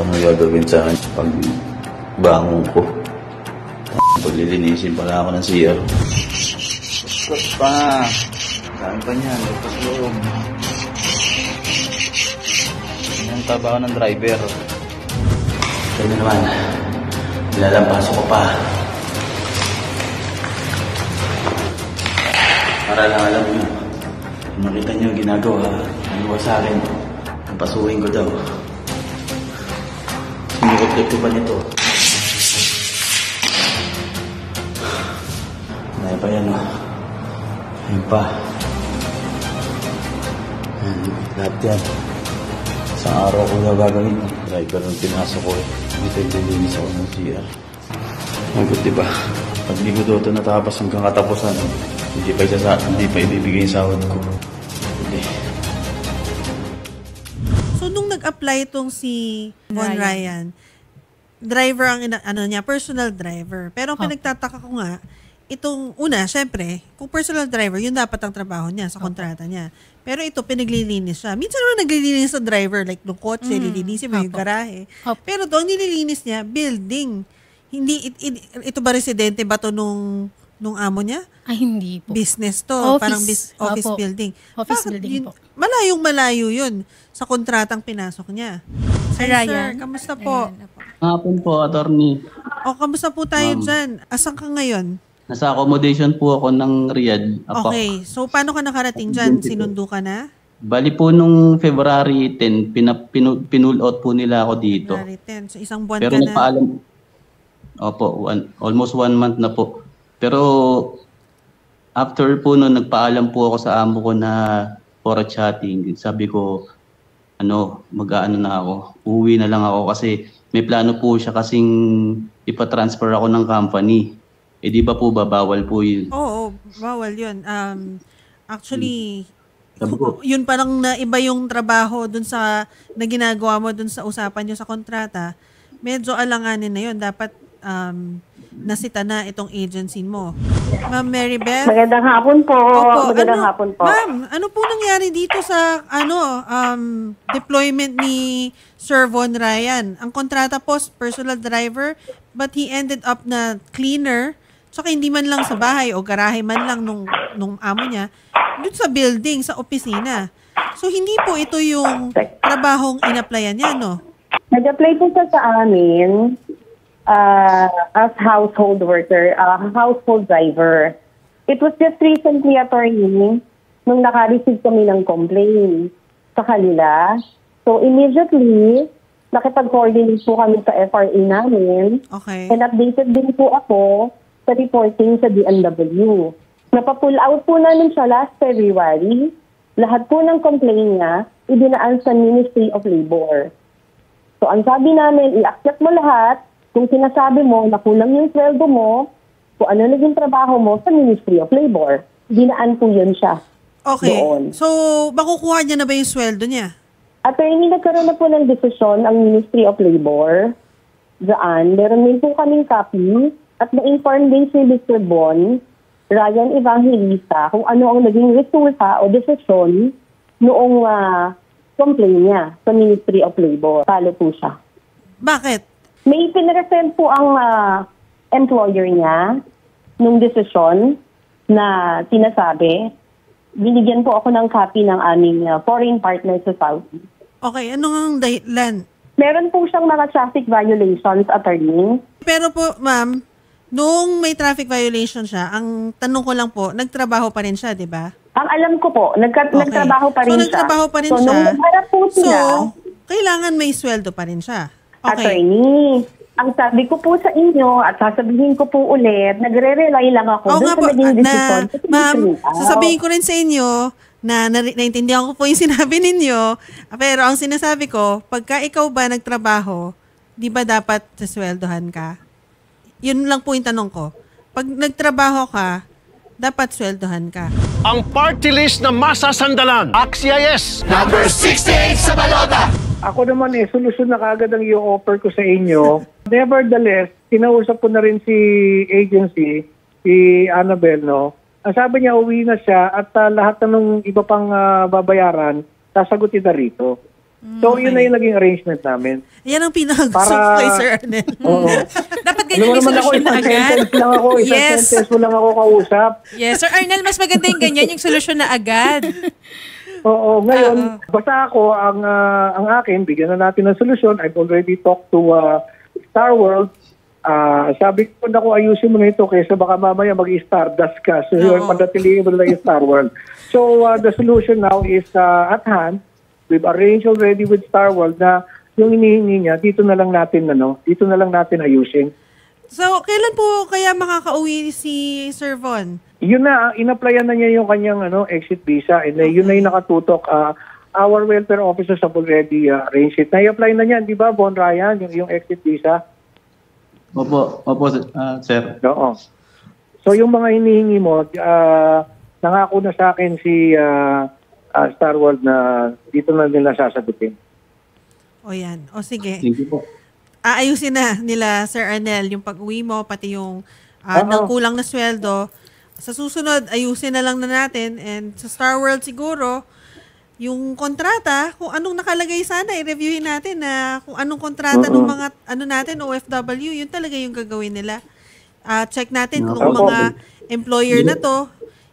Ano gagawin sa akin pag bangon ko? Paglilinisin pala ako ng CR. Kuskus pa. Saan pa niyan? Kuskus loob. Ang trabaho ng driver. Ito na naman. Nilalampasok ko pa. Para lang alam nyo. Kung makita nyo yung ginagawa, ano sa akin, napasuhin ko daw. Sinukot ko pa nito. Nay pa yan, oh. Ayun pa. Ayan, lahat yan. Isang araw ko na gagawin. Driver ng pinasok ko eh. Dito ililinis ako ng CR. Ang good, diba? Pag di ko doon natapos hanggang katapusan, hindi pa ibibigay yung sahod ko. Hindi. So, nung nag-apply itong si Von Ryan, driver ang niya, personal driver. Pero ang pinagtataka ko nga, itong una, syempre, kung personal driver, yun dapat ang trabaho niya sa kontrata niya. Pero ito, pinaglilinis siya. Minsan naman naglilinis sa driver, like nung kotse, lilinisin mo yung garahe. Pero ito, ang nililinis niya, building. Hindi, ito ba residente ba to nung amo niya? Ay, hindi po. Business to. Office. Parang office building. Office building po. Malayong-malayo yun sa kontratang pinasok niya. Sir Ryan. Sir, kamusta po? Hapon po, attorney. O, kamusta po tayo dyan? Asan ka ngayon? Nasa accommodation po ako ng Riyadh. Okay. So, paano ka nakarating dyan? Sinundo ka na? Bali po nung February 10, pinull out po nila ako dito. February 10. So, isang buwan Pero ka na. nagpaalam. Opo, almost 1 month na po. Pero after po noon, nagpaalam po ako sa amo ko na for a chatting. Sabi ko, mag-aano na ako. Uwi na lang ako kasi may plano po siya kasing ipatransfer ako ng company. Eh di ba po bawal po yun? Oo, bawal yun. Actually, Sabi ko, yun parang naiba yung trabaho dun sa na ginagawa mo dun sa usapan nyo sa kontrata. Medyo alanganin na yun. Dapat nasita na itong agency mo. Ma'am Maribel? Magandang hapon po. Opo, Magandang hapon po. Ma'am, ano po nangyari dito sa deployment ni Sir Von Ryan? Ang kontrata po, personal driver, but he ended up na cleaner. Tsaka hindi man lang sa bahay o garahe man lang nung amo niya, dun sa building, sa opisina. So, hindi po ito yung trabahong in-applyan niya, no? Nag-apply po siya sa amin as household worker, household driver. It was just recently, attorney, nung naka-receive kami ng complaint sa kanila. So, immediately, nakipag-coordinate po kami sa FRA namin. Okay. And updated din po ako sa reporting sa DMW. Napapull out po namin siya last February. Lahat po ng complaint niya, idinaan sa Ministry of Labor. So, ang sabi namin, i-accept mo lahat. Kung sinasabi mo na kulang yung sweldo mo, kung ano naging trabaho mo sa Ministry of Labor, dinaan po yun siya. Okay. Doon. So, makukuha niya na ba yung sweldo niya? Attorney, nagkaroon na po ng desisyon ang Ministry of Labor. Diyan, meron din po kaming copy at na-inform din si Mr. Bon, Ryan Evangelista, kung ano ang naging resulta o desisyon noong complaint niya sa Ministry of Labor. Talo po siya. Bakit? May pinresent po ang employer niya nung desisyon na sinasabi. Binigyan po ako ng copy ng aming foreign partner sa Saudi. Okay, ano ang dahilan? Meron po siyang mga traffic violations, attorney. Pero po, ma'am, nung may traffic violation siya, ang tanong ko lang po, nagtrabaho pa rin siya, di ba? Ang alam ko po, nagtrabaho pa rin siya. Nagtrabaho pa rin so, siya. Nung nagharap po sila, kailangan may sweldo pa rin siya. Okay. Attorney, ang sabi ko po sa inyo at sasabihin ko po ulit, nagre-rely lang ako Oo nga doon po, sa naging desisyon. ma'am, sasabihin ko rin sa inyo na naintindihan ko po yung sinabi ninyo, pero ang sinasabi ko, pagka ikaw ba nagtrabaho, di ba dapat sasweldohan ka? Yun lang po yung tanong ko. Pag nagtrabaho ka, dapat sweldohan ka. Ang party list na masasandalan. AXIS! Number 68 sa balota! Ako naman solusyon na kaagad ang i-offer ko sa inyo. Nevertheless, kinausap ko na rin si agency, si Annabel, no? Ang sabi niya, uwi na siya at lahat ng iba pang babayaran, sasagutin na rito. So, yun na yung naging arrangement namin. Yan ang pinakagusto Para- ko kay Sir Arnel. Oo. Dapat Ano ganyan yung naman ako, solusyon na isang agad. sentence lang ako. Isang Yes. sentence mo lang ako kausap. Yes, Sir Arnel, mas maganda yung ganyan, yung solusyon na agad. Oo, ngayon, basta ako, ang akin, bigyan na natin ng solusyon. I've already talked to Star World. Sabi ko na ko, ayusin mo na ito kaysa baka mamaya mag-stardust ka. So, yung pandatiliin mo na yung Star World. So, the solution now is at hand. We've arranged already with Star World na yung inihingi niya, dito na lang natin ayusin. So, kailan po kaya makakauwi si Sir Von? Yun na, in-applyan na niya yung kanyang exit visa and yun na yung nakatutok. Our welfare officers have already arranged it. Na-apply na niyan, di ba, Von Ryan, yung exit visa? Opo, sir. Oo. So yung mga hinihingi mo, nangako na sa akin si Star World na dito na nila sasagutin. O yan. O sige. Thank you po. Aayusin na nila, Sir Arnel, yung pag-uwi mo, pati yung ng kulang na sweldo. Sa susunod, ayusin na lang na natin. And sa Star World siguro, yung kontrata, kung anong nakalagay sana, i-reviewin natin na kung anong kontrata ng mga natin, OFW, yun talaga yung gagawin nila. Check natin kung mga employer na to,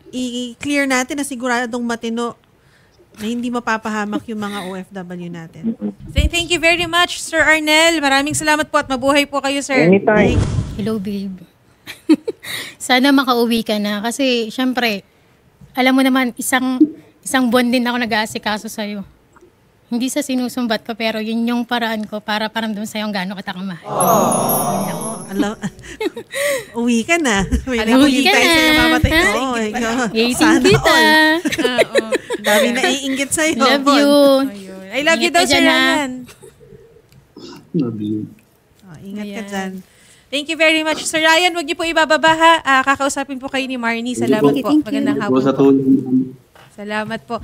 i-clear natin na siguradong matino na hindi mapapahamak yung mga OFW natin. Thank you very much, Sir Arnel. Maraming salamat po at mabuhay po kayo, sir. Anytime. Hello, babe. Sana makauwi ka na. Kasi, syempre, alam mo naman, isang buwan din ako nag-aasikaso sa'yo. Hindi sa sinusumbat ko, pero yun yung paraan ko para paramdam sa'yo ang gaano kita kamahal. Uwi ka na. May Uwi ka nakikita na. sa'yo, mamatay ka. Ha? Oh, my God. Hating Sana kita. all. Dami na iinggit sa'yo. Love Bon. you. I love you Ingat daw, ka Sir dyan, ha? Ryan. Love you. Ingat ka dyan. Thank you very much, Sir Ryan. Huwag niyo po ibababa ha. Kakausapin po kayo ni Marnie. Salamat po. Thank you. Magandang Po hapon sa po. tulong. Salamat po.